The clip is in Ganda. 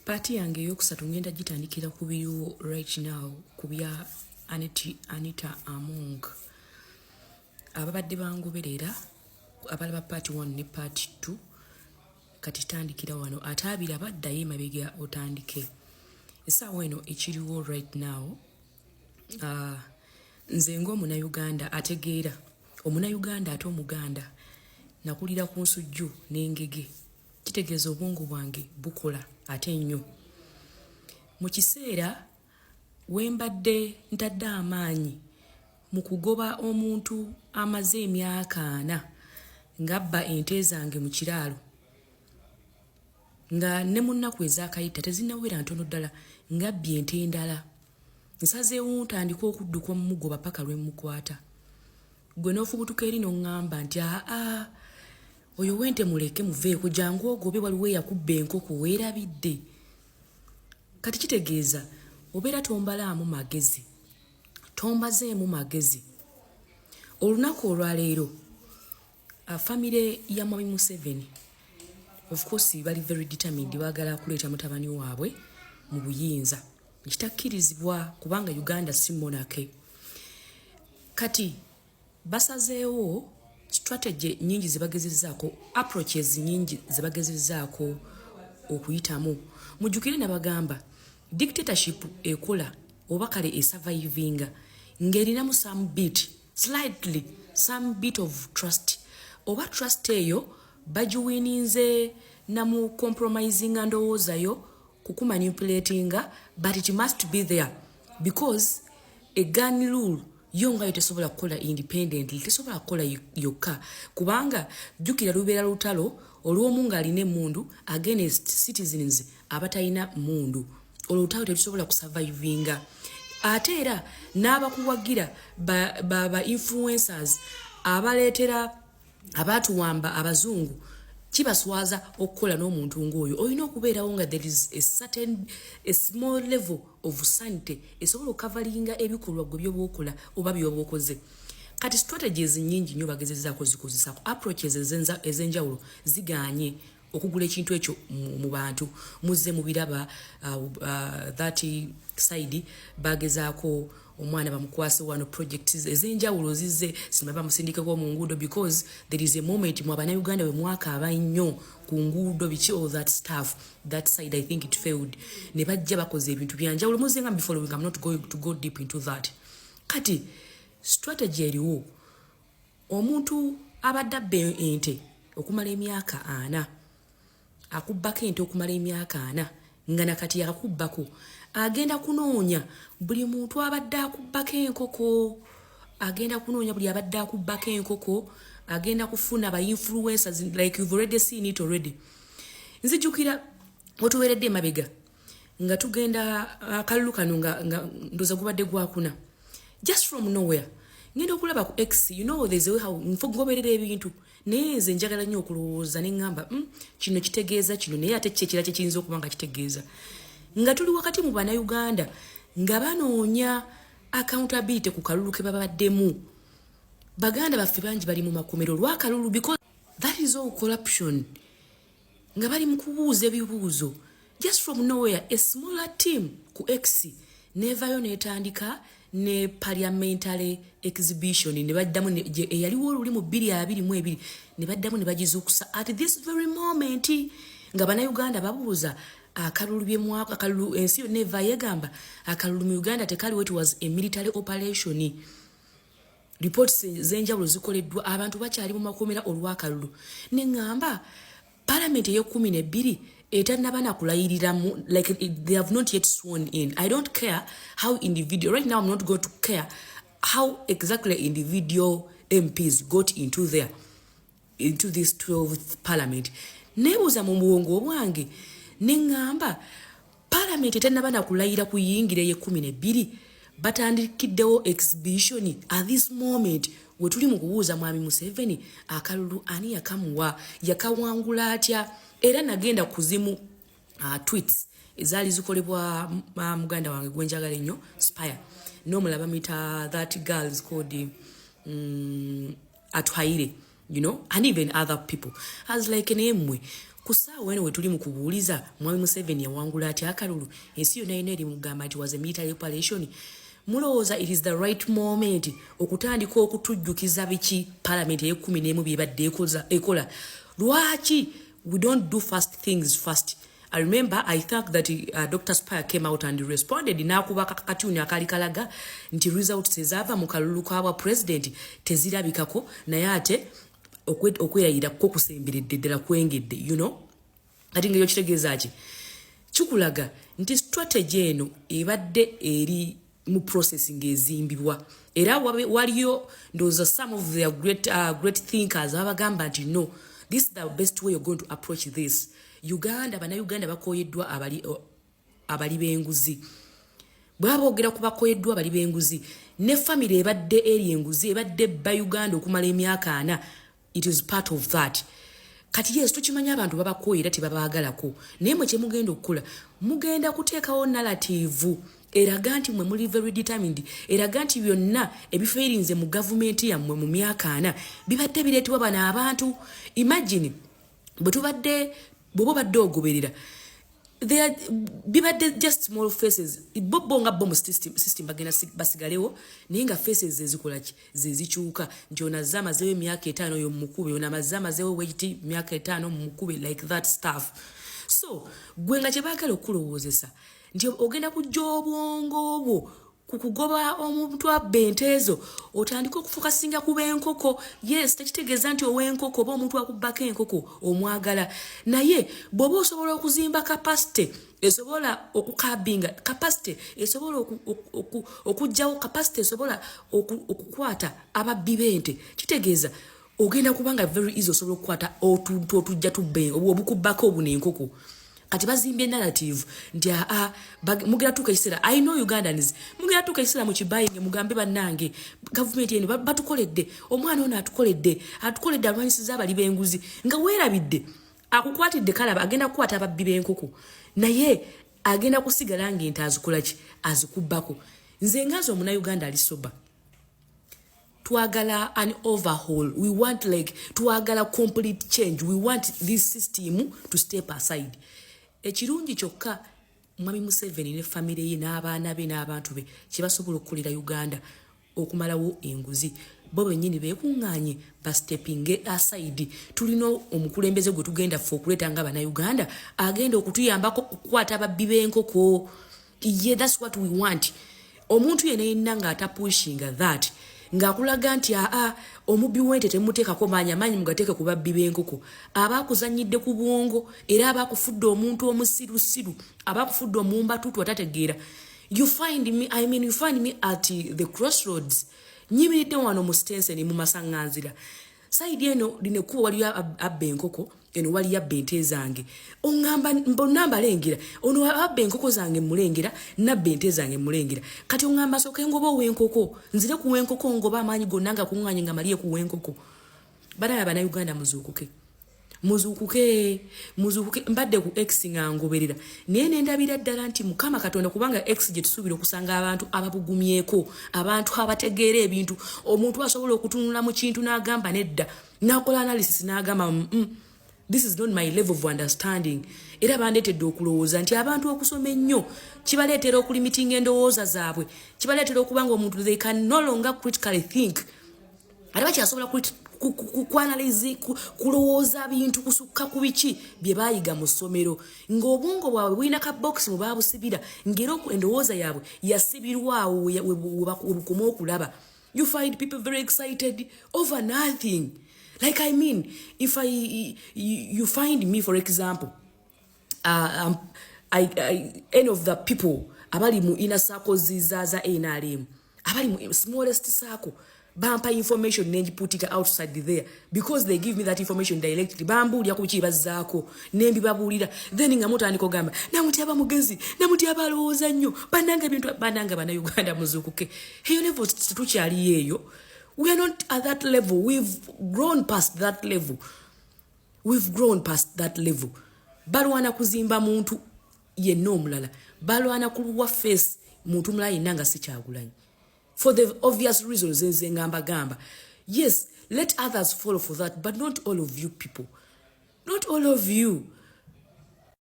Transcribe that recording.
Party yange yokusatu ngenda gitandikira ku biriwo right now ku bya Anita Among. Ababadde bangoberera abalaba part 1 ne part 2 kati tandikira wano ate abiri abaddayo emabega otandike. Essaawa eno ekiriwo right now nze ng'Omunayuganda ategeera Omunayuganda ate Omuganda nakulira ku nsujju n'engege kitegeeza obwongo bwange bukola ate nnyo. Mu kiseera wembadde ntadde amaanyi mu kugoba omuntu amaze emyaka 4 ng'abba ente zange mu kiraalo nga ne mu nnaku ezaakayita tezinnawera ntono ddala ng'abbye ente endala. Nsazeewo ntandika okudduka omugoba paka lwe mukwata. Gwe n'ofubutuka eri n'oŋŋamba nti oyo wente muleke muveeko jangu ogobe waliwo eyakubba enkoko weerabidde. Kati kitegeeza obeera tombalaamu magezi tombazeemu magezi. Olunaku olwaleero famire ya Mwami Museveni of course bali very determined baagala kuleeta mutabani waabwe mu buyinza kitakkirizibwa kubanga Uganda si monarchy. Kati basazeewo strategy nyingi zibagezezzaako approaches nyingi zibagezezzaako okuyitamu. Mujjukire nabagamba dictatorship ekola oba kale esurvivinga ng'erinamu slightly some bit of trust oba trust eyo bagiwininze namu compromising ndowoozayo kukumanipulatinga but it must be there because a gun rule yonga tesobola kukola independently tesobola kukola yokka kubanga jjukira lubeera lutalo olw'omu ng'alina emmundu against citizens abatalina mmundu olutalo terusobola kusurvivinga. Ate era n'abakuwagira ba influencers abaleetera abatuwamba abazungu kibaswaza okukola n'omuntu ng'oyo. Olina okubeerawo nga there is a small level of sanity esobola okukavalinga ebikolwa gwe by'obaokola oba by'obaokoze. Kati strategies nyingi nnyo bagezezzaako zikozesaako approaches ez'enjawulo zigaanye okugula ekintu ekyo mu bantu. Muzze mu biraba that side bagezaako omwana bamukwase wano projects ez'enjawulo zizze simba bamusindikako mu nguudo because there is a moment mu Abannayuganda we mwakaaba nnyo ku nguudo biki all that stuff that side I think it failed ne bajja bakoze ebintu byanjawulo muzze nga before I'm not going to go deep into that. Kati strategy eriwo omuntu abadde abba ente okumala emyaka 4 akubbako ente okumala emyaka 4 nga nakati yakubbako agenda kunoonya buli muntu abadde akubbako enkoko agenda kunoonya buli abadde akubbako enkoko agenda kufuna ba influencers like you've already seen it already. Nzijukira otuweredde emabega nga tugenda akalulu kano nga ndoza gubadde gwakuna just from nowhere ngenda okulaba ku X you know there's a way how nfogoberera ebintu neze njagala nnyo okulowooza ne ngamba kino kitegeeza kino naye ate kyekira kiyinza okuba nga kitegeeza nga tuli wakati mu Bannayuganda nga banoonya accountability ku kalulu ke babaddemu. Baganda baffe bangi bali mu makomero lw'akalulu because that is all corruption nga bali mu kubuuza ebibuuzo just from nowhere a smaller team ku X nevayo netandika ne parliamentary exhibition ne baddamu eyaliwo oluli mu 2022 ne baddamu ne bagizuukusa at this very moment nga Bannayuganda babuuza akalulu byemwaka akalulu ensi yonna eva yegamba akalulu mu Uganda tekaliwo. It was a military operation. Reports z'enjawulo zikoleddwa abantu bakyali mu makomera olw'akalulu ne ngamba parliament ey'e12 etannabana kulayiriramu like they have not yet sworn in. I don't care how individual right now I'm not going to care how exactly individual MPs got into this 12th parliament. Nebuuza mu bwongo bwange nengamba parliament etannabana kulayira kuyingira ye12 batandikiddewo exhibition at this moment we tuli mu kubuuza Mwami Museveni akalulu ani yakamuwa yakawangula atya era nagenda kuzimu tweets ezaali zikolebwa muganda wange gwenjagala ennyo Spire n'omulaba mita that girl is called Atwaire you know, and even other people. I was like, Nemwe, Kusaa wene we tuli mu kubuuliza Mwami Museveni yawangula ati akalulu ensi yonna ine eri mugamba nti was a military operation. Mulowooza it is the right moment okutandika okutujjukiza biki parliament ye-11 byebadde ekola. Lwaki we don't do fast things fast? I remember I think that Dr. Spire came out and responded nakuba kakatuni akali kalaga nti results ezava mu kalulu kwa president tezirabikako naye ate okweyayira ko kusemberedde ddala kwengedde, you know. Kati ng'ekyo kitegeeza ki? Kikulaga nti strategy eno ebadde eri mu processing ezimbibwa. Era waliyo ndowooza some of their great thinkers abagamba nti no, this is the best way you're going to approach this. Bannayuganda bakoyeddwa abali b'enguzi. Bw'aboogera ku bakoyeddwa abali b'enguzi, ne family ebadde eri enguzi ebadde ba Uganda okumala emyaka 4. It is part of that. Kati yes, tukimanya abantu babakoyera tebabaagalako. Naye mwe kye mugenda okukola, mugenda kuteekawo narrative eraga nti mwe muli very determined, eraga nti byonna ebifeerinze mu gavumenti yammwe mu myaka 4 bibadde bireetebwa bano abantu. Imagine bw'oba badde ogoberera, bibadde just small faces. Nga bomb system bagenda basigalewo naye nga faces ezikola ki zezikyuka nti ono azze amazeewo emyaka 5 oyo mukube, ono amazeewo wekiti myaka 5 mukube, like that stuff. So gwe nga kye baagala okulowoozesa nti ogenda kujja obwongo bwo kukugoba omuntu abba ente ezo otandika okufokasinga ku b'enkoko. Yes, tekitegeeza nti ow'enkoko oba omuntu akubbako enkoko omwagala, naye bw'oba osobola okuzimba capacity esobola okukabinga, capacity esobola okujjawo, capacity esobola okukwata ababbi b'ente, kitegeeza ogenda kubanga very easy osobola okukwata otujja tubbe obukubbako obuno enkoko. Kati bazimbye narrative nti mugera tuka isera. I know Ugandans mugera tuka isera mu kibayinge mugambe bannange government yenu batukoledde, omwana ono atukoledde alwanyisiza abali b'enguzi, nga weerabidde akukwatidde kalaba agenda kukwata ababbi b'enkoko, naye agenda kusigala ng'ente azikola ki azikubbako. Nze ngazi omuna Uganda ali soba, twagala an overhaul. We want twagala complete change. We want this system to step aside. Ekirungi kyokka Mwami Museveni ne family ye n'abaana be n'abantu be kye basobola okukolera Uganda okumalawo enguzi, bo bennyini beekuŋŋaanye ba stepping aside. Tulina omukulembeze gwe tugenda ffe okuleeta nga Bannayuganda agenda okutuyambako okukwata ababbi b'enkoko. Yeah, that's what we want. Omuntu yenna ng'atapushinga that ng'akulaga nti omubbi w'ente temuteekako maanyi mugateeke ku babbi b'enkoko, abaakuzannyidde ku bwongo era abaakufudde omuntu omusirusiru, abaakufudde omumbatutu atategeera. You find me at the crossroads. Nyimiridde wano mu Stenseni mu masaŋŋanzira. Saidi eno linekuba waliyo abba enkoko, eno waliyo abba ente zange. Oŋŋamba mbonna lengera, ono abba enkoko zange mulengera, nabba ente zange mulengera. Kati oŋŋamba sooka ngoba ow'enkoko, nzire ku w'enkoko ngoba amaanyi gonna nga kuŋŋaanye nga maliye ku w'enkoko. Bannayuganda muzuukuke. Mbadde ku X nga ngoberera naye nendabira ddala nti Mukama Katonda, kubanga X gye tusuubira okusanga abantu ababugumyeko, abantu abategeera ebintu, omuntu asobola okutunula mu kintu n'agamba nedda, n'akola analysis n'agamba this is not my level of understanding. Era bandeetedde okulowooza nti abantu okusoma ennyo kibaleetera okulimitinga endowooza zaabwe, kibaleetera okubanga omuntu they can no longer critically think. Ate bakyasobola kuanalyze kulowooza bintu kusukka ku biki bye baayiga mu ssomero, ng'obwongo bwabwe bulina ka box mu baabusibira, ng'era endowooza yaabwe yasibirwawo webukoma okulaba. You find people very excited over nothing. Like if you find me, for example, any of the people abali mu inner circles za NRM, abali mu smallest circle, bampa information nenjiputika outside there because they give me that information directly. Bambuulira ku biki bazzaako nembibabuulira, then nga mutandika ogamba namutyaba mugezi, namutyaba alowooza nnyo, bannanga ebintu bannanga Bannayuganda muzuukuke. Eyo level tukyali eyo. We are not at that level. We've grown past that level. Balwana kuzimba muntu yenna omulala, balwana kuluwa face muntu mulala yenna nga si Kyagulanyi. For the obvious reasons nze ngamba. Yes, let others follow for that, but not all of you people. not all of you